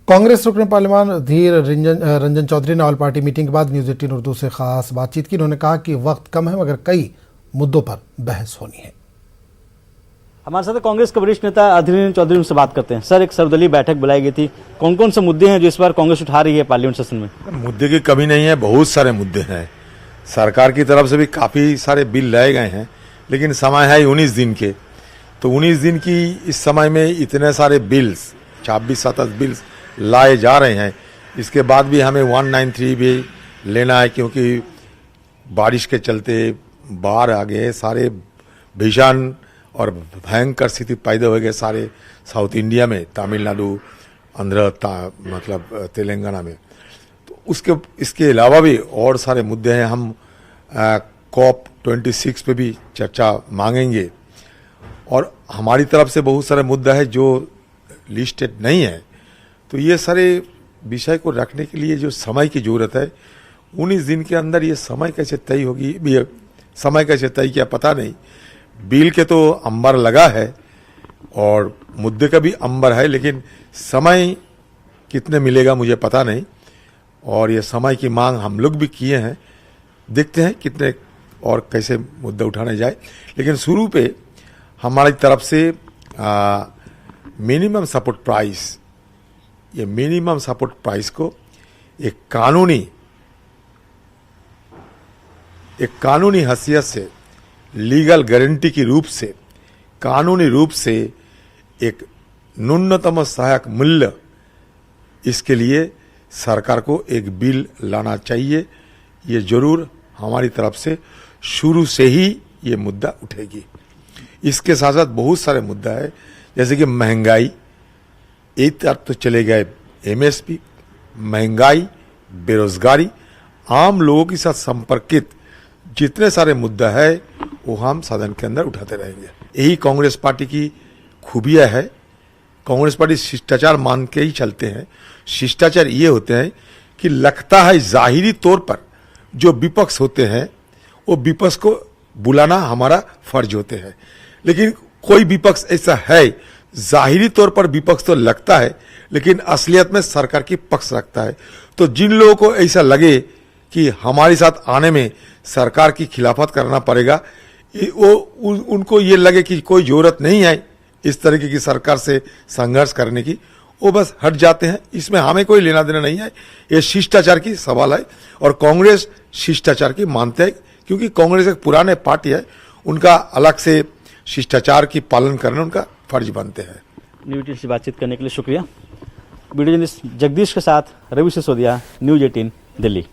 कांग्रेस रुकन पार्लियामान धीर रंजन चौधरी ने ऑल पार्टी मीटिंग के बाद न्यूज़ 18 उर्दू से खास बातचीत की। उन्होंने कहा कि वक्त कम है मगर कई मुद्दों पर बहस होनी है। हमारे साथ कांग्रेस के वरिष्ठ नेता अधीर रंजन चौधरी उनसे बात करते हैं। सर, एक सर्वदलीय बैठक बुलाई गई थी, कौन कौन से मुद्दे हैं जो इस बार कांग्रेस उठा रही है पार्लियामेंट सेशन में? मुद्दे की कमी नहीं है, बहुत सारे मुद्दे हैं। सरकार की तरफ से भी काफी सारे बिल लाए गए हैं, लेकिन समय है 19 दिन के। तो 19 दिन की इस समय में इतने सारे बिल्स 26-27 बिल्स लाए जा रहे हैं। इसके बाद भी हमें 193 भी लेना है, क्योंकि बारिश के चलते बाढ़ आ गए, सारे भीषण और भयंकर स्थिति पैदा हो गए सारे साउथ इंडिया में, तमिलनाडु, आंध्र मतलब तेलंगाना में। तो इसके अलावा भी और सारे मुद्दे हैं। हम COP 26 पे भी चर्चा मांगेंगे और हमारी तरफ से बहुत सारे मुद्दा है जो लिस्टेड नहीं है। तो ये सारे विषय को रखने के लिए जो समय की जरूरत है, 19 दिन के अंदर ये समय कैसे तय होगी, समय कैसे तय किया पता नहीं। बिल के तो अंबर लगा है और मुद्दे का भी अंबर है, लेकिन समय कितने मिलेगा मुझे पता नहीं। और ये समय की मांग हम लोग भी किए हैं, देखते हैं कितने और कैसे मुद्दे उठाने जाए। लेकिन शुरू पे हमारी तरफ से मिनिमम सपोर्ट प्राइस, ये मिनिमम सपोर्ट प्राइस को एक कानूनी हैसियत से, लीगल गारंटी की रूप से, कानूनी रूप से एक न्यूनतम सहायक मूल्य, इसके लिए सरकार को एक बिल लाना चाहिए। ये जरूर हमारी तरफ से शुरू से ही ये मुद्दा उठेगी। इसके साथ साथ बहुत सारे मुद्दा है, जैसे कि महंगाई, एक तरफ तो चले गए MSP, महंगाई, बेरोजगारी, आम लोगों के साथ संपर्कित जितने सारे मुद्दा है वो हम सदन के अंदर उठाते रहेंगे। यही कांग्रेस पार्टी की खूबियां है। कांग्रेस पार्टी शिष्टाचार मान के ही चलते हैं। शिष्टाचार ये होते हैं कि लगता है जाहिरी तौर पर जो विपक्ष होते हैं वो विपक्ष को बुलाना हमारा फर्ज होते हैं, लेकिन कोई विपक्ष ऐसा है, जाहिरी तौर पर विपक्ष तो लगता है लेकिन असलियत में सरकार की पक्ष रखता है। तो जिन लोगों को ऐसा लगे कि हमारे साथ आने में सरकार की खिलाफत करना पड़ेगा, उनको ये लगे कि कोई जरूरत नहीं है इस तरीके की सरकार से संघर्ष करने की, वो बस हट जाते हैं। इसमें हमें कोई लेना देना नहीं है। ये शिष्टाचार की सवाल है और कांग्रेस शिष्टाचार की मानते हैं, क्योंकि कांग्रेस एक पुराने पार्टी है, उनका अलग से शिष्टाचार की पालन करना उनका फर्ज बनते हैं। न्यूज़ 18 से बातचीत करने के लिए शुक्रिया। वीडियो जर्नलिस्ट जगदीश के साथ रवि सिसोदिया, न्यूज़ 18 दिल्ली।